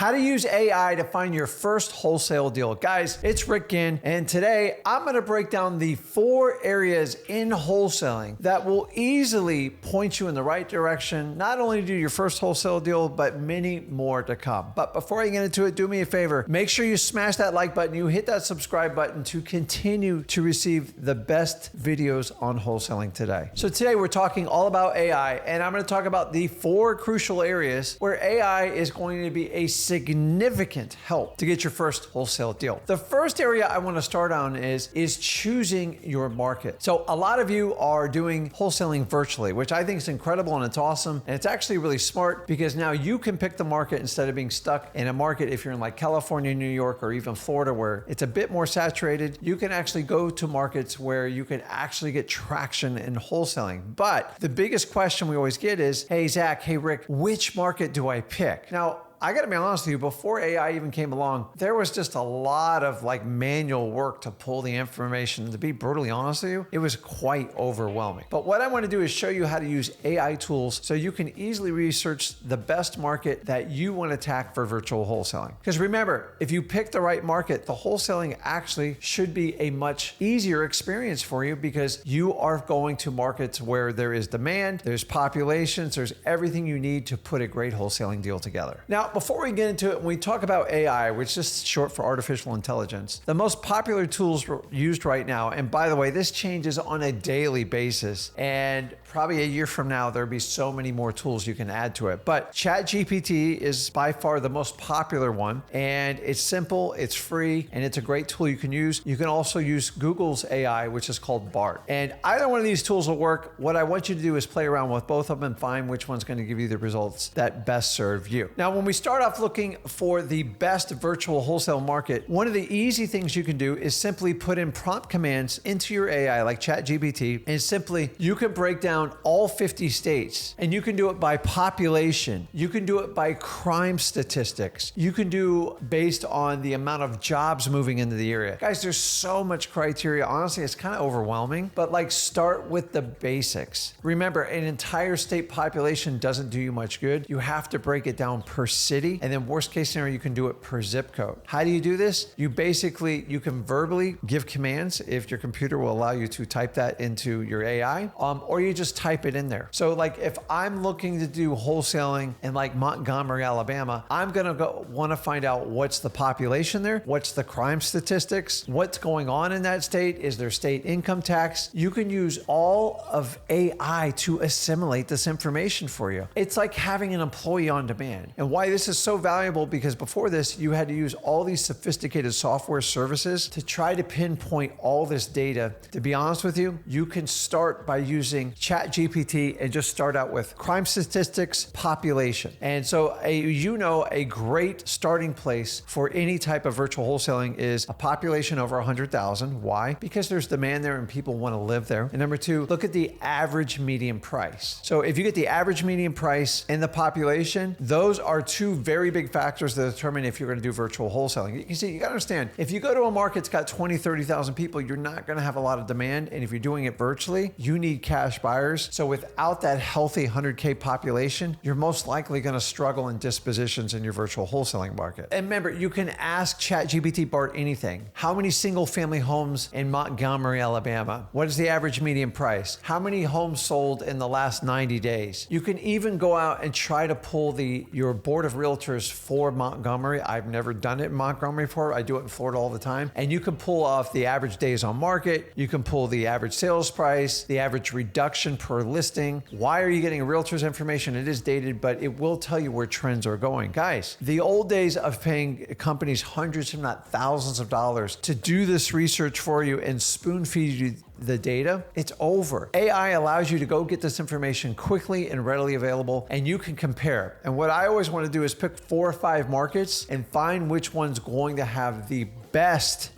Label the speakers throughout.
Speaker 1: How to use AI to find your first wholesale deal. Guys, it's Rick Ginn, and today I'm gonna break down the 4 areas in wholesaling that will easily point you in the right direction, not only to do your first wholesale deal, but many more to come. But before I get into it, do me a favor, make sure you smash that like button, you hit that subscribe button to continue to receive the best videos on wholesaling today. So today we're talking all about AI, and I'm gonna talk about the 4 crucial areas where AI is going to be a significant help to get your first wholesale deal. The first area I want to start on is choosing your market. So a lot of you are doing wholesaling virtually, which I think is incredible and it's awesome. And it's actually really smart because now you can pick the market instead of being stuck in a market. If you're in like California, New York, or even Florida, where it's a bit more saturated, you can actually go to markets where you can actually get traction in wholesaling. But the biggest question we always get is, hey, Zach, hey, Rick, which market do I pick? Now, I gotta be honest with you, before AI even came along, there was just a lot of like manual work to pull the information. To be brutally honest with you, it was quite overwhelming. But what I wanna do is show you how to use AI tools so you can easily research the best market that you wanna attack for virtual wholesaling. Because remember, if you pick the right market, the wholesaling actually should be a much easier experience for you because you are going to markets where there is demand, there's populations, there's everything you need to put a great wholesaling deal together. Now, before we get into it, when we talk about AI, which is short for artificial intelligence, the most popular tools used right now, and by the way, this changes on a daily basis, and probably a year from now, there'll be so many more tools you can add to it. But ChatGPT is by far the most popular one, and it's simple, it's free, and it's a great tool you can use. You can also use Google's AI, which is called BART. And either one of these tools will work. What I want you to do is play around with both of them and find which one's going to give you the results that best serve you. Now, when we start off looking for the best virtual wholesale market, one of the easy things you can do is simply put in prompt commands into your AI like ChatGPT, and simply you can break down all 50 states, and you can do it by population. You can do it by crime statistics. You can do based on the amount of jobs moving into the area. Guys, there's so much criteria. Honestly, it's kind of overwhelming, but like start with the basics. Remember, an entire state population doesn't do you much good. You have to break it down per city, and then worst case scenario, you can do it per zip code. How do you do this? You can verbally give commands if your computer will allow you to type that into your AI, or you just type it in there. So like if I'm looking to do wholesaling in like Montgomery, Alabama, I'm gonna want to find out what's the population there, what's the crime statistics, what's going on in that state, is there state income tax? You can use all of AI to assimilate this information for you. It's like having an employee on demand. And why this is so valuable, because before this, you had to use all these sophisticated software services to try to pinpoint all this data. To be honest with you, you can start by using ChatGPT and just start out with crime statistics, population. And so a great starting place for any type of virtual wholesaling is a population over 100,000. Why? Because there's demand there and people want to live there. And number 2, look at the average median price. So if you get the average median price and the population, those are 2 very big factors that determine if you're going to do virtual wholesaling. You see, you got to understand, if you go to a market that's got 20, 30,000 people, you're not going to have a lot of demand. And if you're doing it virtually, you need cash buyers. So without that healthy 100K population, you're most likely going to struggle in dispositions in your virtual wholesaling market. And remember, you can ask ChatGPT BART anything. How many single family homes in Montgomery, Alabama? What is the average median price? How many homes sold in the last 90 days? You can even go out and try to pull your board of realtors for Montgomery. I've never done it in Montgomery before. I do it in Florida all the time. And you can pull off the average days on market. You can pull the average sales price, the average reduction per listing. Why are you getting a realtor's information? It is dated, but it will tell you where trends are going. Guys, the old days of paying companies hundreds, if not thousands of dollars to do this research for you and spoon feed you the data, it's over. AI allows you to go get this information quickly and readily available, and you can compare. And what I always want to do is pick 4 or 5 markets and find which one's going to have the best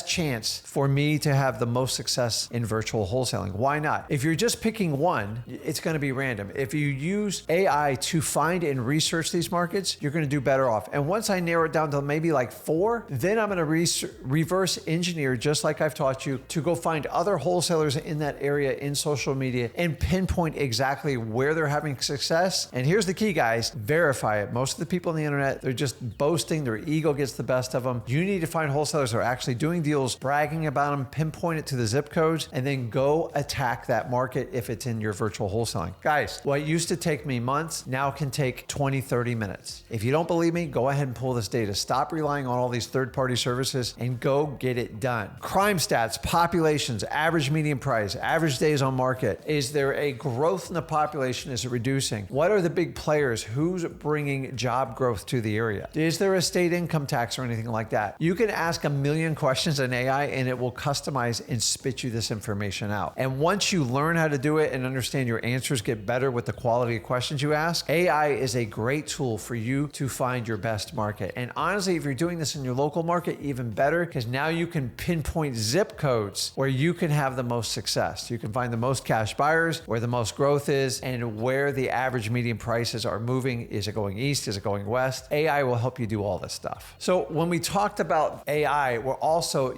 Speaker 1: chance for me to have the most success in virtual wholesaling. Why not? If you're just picking one, it's going to be random. If you use AI to find and research these markets, you're going to do better off. And once I narrow it down to maybe like 4, then I'm going to reverse engineer, just like I've taught you, to go find other wholesalers wholesalers in that area in social media and pinpoint exactly where they're having success. And here's the key, guys, verify it. Most of the people on the internet, they're just boasting, their ego gets the best of them. You need to find wholesalers that are actually doing deals, bragging about them, pinpoint it to the zip codes, and then go attack that market if it's in your virtual wholesaling. Guys, what used to take me months now can take 20, 30 minutes. If you don't believe me, go ahead and pull this data. Stop relying on all these third-party services and go get it done. Crime stats, populations, average median price, average days on market. Is there a growth in the population? Is it reducing? What are the big players? Who's bringing job growth to the area? Is there a state income tax or anything like that? You can ask a million questions in AI and it will customize and spit you this information out. And once you learn how to do it and understand your answers get better with the quality of questions you ask, AI is a great tool for you to find your best market. And honestly, if you're doing this in your local market, even better, because now you can pinpoint zip codes where you can have the most success. You can find the most cash buyers, where the most growth is, and where the average median prices are moving. Is it going east? Is it going west? AI will help you do all this stuff. So when we talked about AI,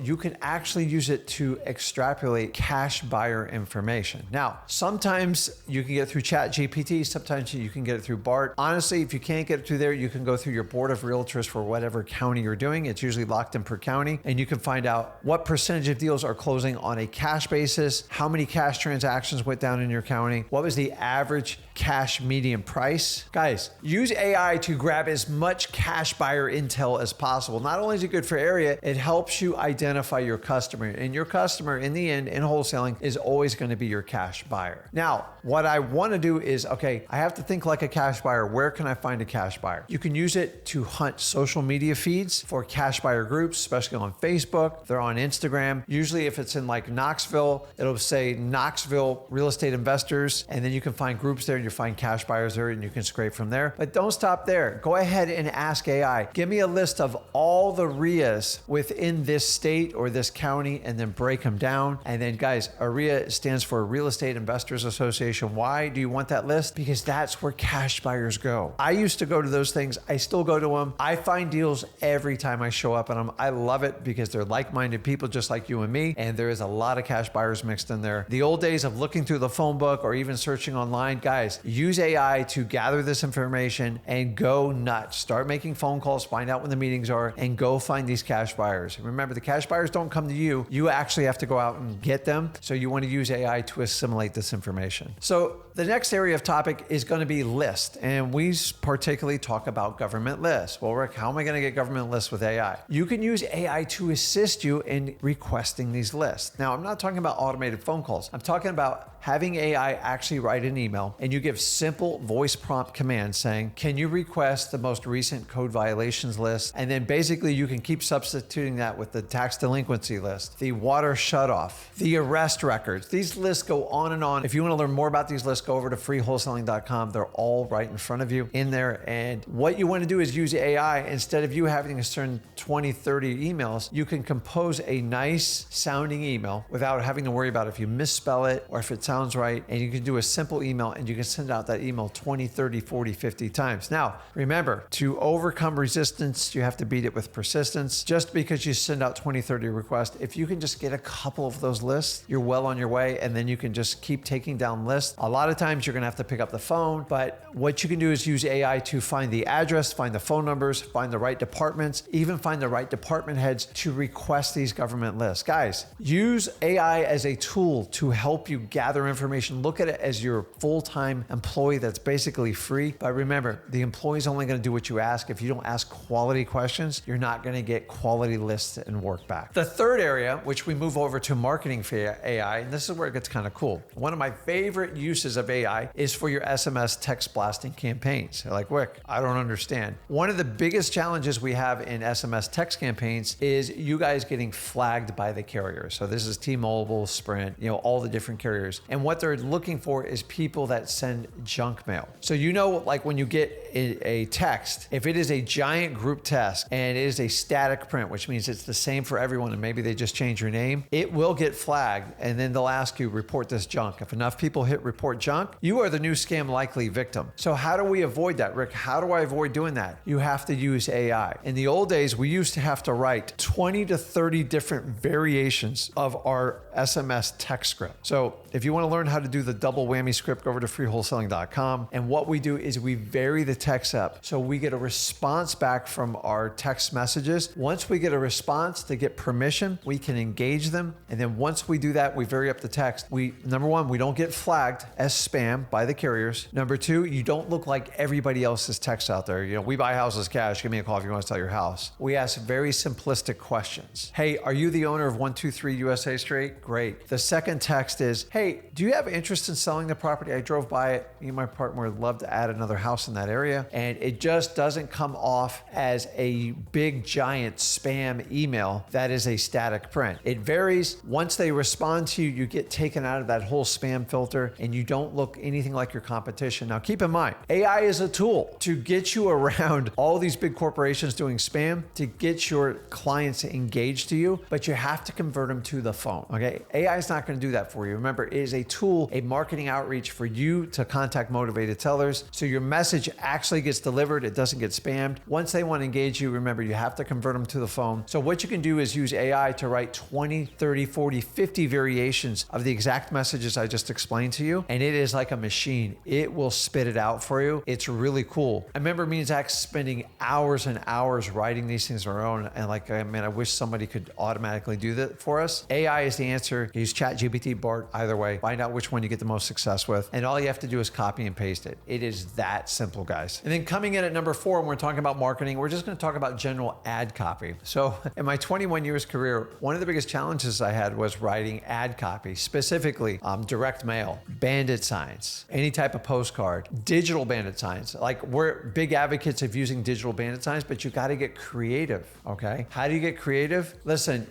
Speaker 1: you can actually use it to extrapolate cash buyer information. Now, sometimes you can get it through ChatGPT, sometimes you can get it through BART. Honestly, if you can't get it through there, you can go through your board of realtors for whatever county you're doing. It's usually locked in per county, and you can find out what percentage of deals are closing on a cash basis, how many cash transactions went down in your county, what was the average cash median price. Guys, use AI to grab as much cash buyer intel as possible. Not only is it good for area, it helps you identify your customer, and your customer in the end in wholesaling is always going to be your cash buyer. Now, what I want to do is, okay, I have to think like a cash buyer. Where can I find a cash buyer? You can use it to hunt social media feeds for cash buyer groups, especially on Facebook. They're on Instagram. Usually if it's in like Knoxville, it'll say Knoxville real estate investors, and then you can find groups there and you find cash buyers there and you can scrape from there. But don't stop there. Go ahead and ask AI, give me a list of all the RIAs within this state or this county, and then break them down. And then guys, a RIA stands for Real Estate Investors Association. Why do you want that list? Because that's where cash buyers go. I used to go to those things. I still go to them. I find deals every time I show up in them. I love it because they're like-minded people just like you and me, and there is a lot of cash buyers mixed in there. The old days of looking through the phone book or even searching online, guys, use AI to gather this information and go nuts. Start making phone calls, find out when the meetings are, and go find these cash buyers. Remember, the cash buyers don't come to you. You actually have to go out and get them. So you want to use AI to assimilate this information. So the next area of topic is going to be list. And we particularly talk about government lists. Well, Rick, how am I going to get government lists with AI? You can use AI to assist you in requesting these lists. Now, I'm not talking about automated phone calls. I'm talking about having AI actually write an email, and you give simple voice prompt commands saying, can you request the most recent code violations list? And then basically you can keep substituting that with the tax delinquency list, the water shutoff, the arrest records. These lists go on and on. If you want to learn more about these lists, go over to freewholesaling.com. They're all right in front of you in there. And what you want to do is use AI. Instead of you having to send 20, 30 emails, you can compose a nice sounding email without having to worry about if you misspell it or if it sounds right. And you can do a simple email and you can send out that email 20, 30, 40, 50 times. Now, remember, to overcome resistance, you have to beat it with persistence. Just because you send out 20, 30 requests, if you can just get a couple of those lists, you're well on your way, and then you can just keep taking down lists. A lot of times you're gonna have to pick up the phone, but what you can do is use AI to find the address, find the phone numbers, find the right departments, even find the right department heads to request these government lists. Guys, use AI as a tool to help you gather information. Look at it as your full-time employee that's basically free. But remember, the employee's only going to do what you ask. If you don't ask quality questions, you're not going to get quality lists and work back. The third area, which we move over to marketing for AI, and this is where it gets kind of cool. One of my favorite uses of AI is for your SMS text blasting campaigns. You're like, Rick, I don't understand. One of the biggest challenges we have in SMS text campaigns is you guys getting flagged by the carrier. So this is T-Mobile, Sprint, all the different carriers. And what they're looking for is people that send junk mail. So like when you get a text, if it is a giant group text and it is a static print, which means it's the same for everyone and maybe they just change your name, it will get flagged and then they'll ask you, report this junk. If enough people hit report junk, you are the new scam likely victim. So how do we avoid that, Rick? How do I avoid doing that? You have to use AI. In the old days, we used to have to write 20 to 30 different variations of our SMS text script. So if you want to learn how to do the double whammy script, go over to freewholesaling.com. And what we do is we vary the text up. So we get a response back from our text messages. Once we get a response to get permission, we can engage them. And then once we do that, we vary up the text. Number one, we don't get flagged as spam by the carriers. Number two, you don't look like everybody else's text out there. We buy houses cash. Give me a call if you want to sell your house. We ask very simplistic questions. Hey, are you the owner of 123 USA Street? Great. The second text is, hey, do you have interest in selling the property? I drove by it. Me and my partner would love to add another house in that area. And it just doesn't come off as a big giant spam email that is a static print. It varies. Once they respond to you, you get taken out of that whole spam filter and you don't look anything like your competition. Now keep in mind, AI is a tool to get you around all these big corporations doing spam, to get your clients engaged to you, but you have to convert them to the phone, okay? AI is not gonna do that for you. Remember, it is a tool, a marketing outreach for you to contact motivated sellers so your message actually gets delivered, it doesn't get spammed. Once they wanna engage you, remember, you have to convert them to the phone. So what you can do is use AI to write 20, 30, 40, 50 variations of the exact messages I just explained to you, and it is like a machine. It will spit it out for you. It's really cool. I remember me and Zach spending hours and hours writing these things on our own, and I wish somebody could automatically do that for us. AI is the answer. Use ChatGPT, Bart, either way. Find out which one you get the most success with, and all you have to do is copy and paste it. It is that simple, guys. And then coming in at number 4, when we're talking about marketing, we're just gonna talk about general ad copy. So in my 21 years career, one of the biggest challenges I had was writing ad copy, specifically direct mail, bandit signs, any type of postcard, digital bandit signs. Like, we're big advocates of using digital bandit signs, but you got to get creative, okay? How do you get creative? Listen,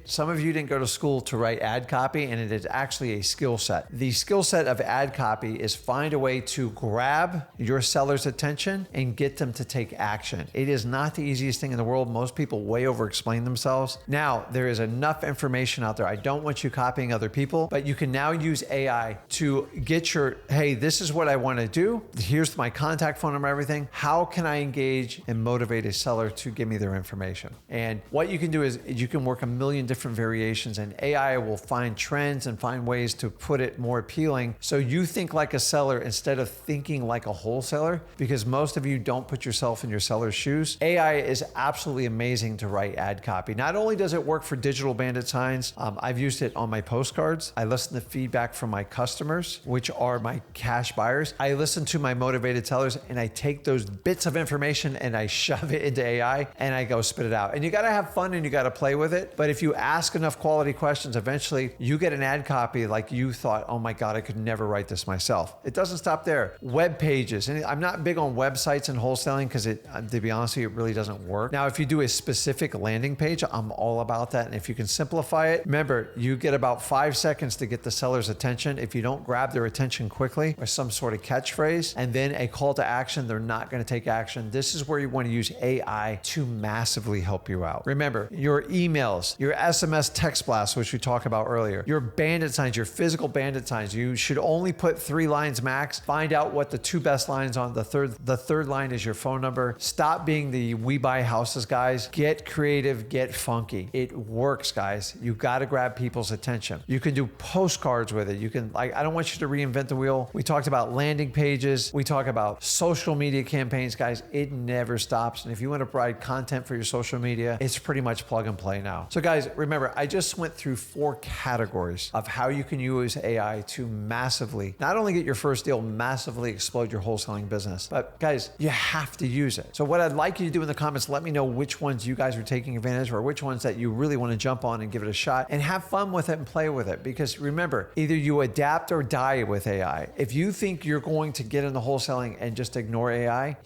Speaker 1: some of you didn't go to school to write ad copy, and it is actually a skill set. The skill set of ad copy is find a way to grab your seller's attention and get them to take action. It is not the easiest thing in the world. Most people way over explain themselves. Now, there is enough information out there. I don't want you copying other people, but you can now use AI to get hey, this is what I want to do. Here's my contact phone number, everything. How can I engage and motivate a seller to give me their information? And what you can do is you can work a million different variations, and AI will find trends and find ways to put it more appealing so you think like a seller instead of thinking like a wholesaler, because most of you don't put yourself in your seller's shoes. AI is absolutely amazing to write ad copy. Not only does it work for digital bandit signs, I've used it on my postcards. I listen to feedback from my customers, which are my cash buyers. I listen to my motivated sellers, and I take those bits of information and I shove it into AI and I go spit it out. And you got to have fun and you got to play with it. But if you ask enough quality questions, eventually you get an ad copy like you thought, oh my God, I could never write this myself. It doesn't stop there. Web pages. And I'm not big on websites and wholesaling because to be honest with you, it really doesn't work. Now, if you do a specific landing page, I'm all about that. And if you can simplify it, remember, you get about 5 seconds to get the seller's attention. If you don't grab their attention quickly or some sort of catchphrase and then a call to action, they're not going to take action. This is where you want to use AI to massively help you out. Remember, your emails, your SMS text blasts, which we talked about earlier, your bandit signs, your physical bandit signs, you should only put 3 lines max. Find out what the 2 best lines on. The third line is your phone number. Stop being the we buy houses guys. Get creative, get funky. It works, guys. You got to grab people's attention. You can do postcards with it. You can, I don't want you to reinvent the wheel. We talked about landing pages. We talk about social media campaigns, guys. It never stops. And if you want to provide content for your social media, it's pretty much plug and play now. So guys, remember, I just went through 4 categories of how you can use AI to massively, not only get your first deal, massively explode your wholesaling business, but guys, you have to use it. So what I'd like you to do in the comments, let me know which ones you guys are taking advantage of or which ones that you really want to jump on and give it a shot and have fun with it and play with it. Because remember, either you adapt or die with AI. If you think you're going to get into wholesaling and just ignore AI,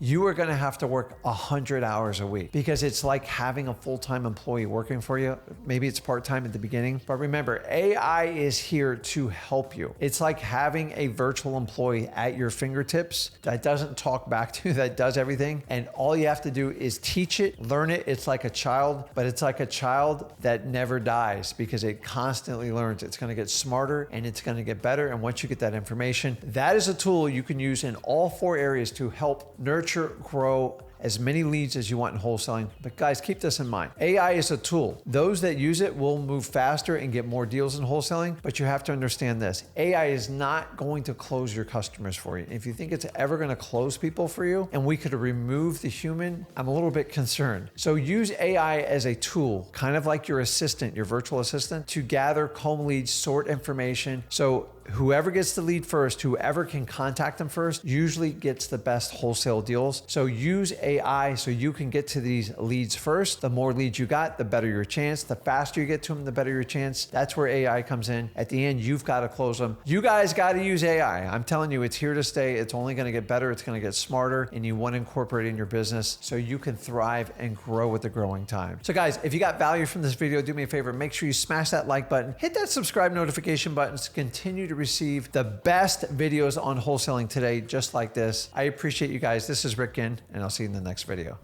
Speaker 1: you are going to have to work 100 hours a week because it's like having a full-time employee working for you. Maybe it's part-time at the beginning, but remember, AI is here to help you. It's like having a virtual employee at your fingertips that doesn't talk back to you, that does everything. And all you have to do is teach it, learn it. It's like a child, but it's like a child that never dies because it constantly learns. It's going to get smarter and it's going to get better. And once you get that information, that is a tool you can use in all 4 areas to help nurture, grow as many leads as you want in wholesaling. But guys, keep this in mind. AI is a tool. Those that use it will move faster and get more deals in wholesaling, but you have to understand this. AI is not going to close your customers for you. If you think it's ever going to close people for you and we could remove the human, I'm a little bit concerned. So use AI as a tool, kind of like your assistant, your virtual assistant, to gather, comb leads, sort information. So whoever gets the lead first, whoever can contact them first, usually gets the best wholesale deals. So use AI so you can get to these leads first. The more leads you got, the better your chance. The faster you get to them, the better your chance. That's where AI comes in. At the end, you've got to close them. You guys got to use AI. I'm telling you, it's here to stay. It's only going to get better. It's going to get smarter, and you want to incorporate it in your business so you can thrive and grow with the growing time. So guys, if you got value from this video, do me a favor, make sure you smash that like button, hit that subscribe notification button to continue to receive the best videos on wholesaling today, just like this. I appreciate you guys. This is Rick Ginn, and I'll see you in the next video.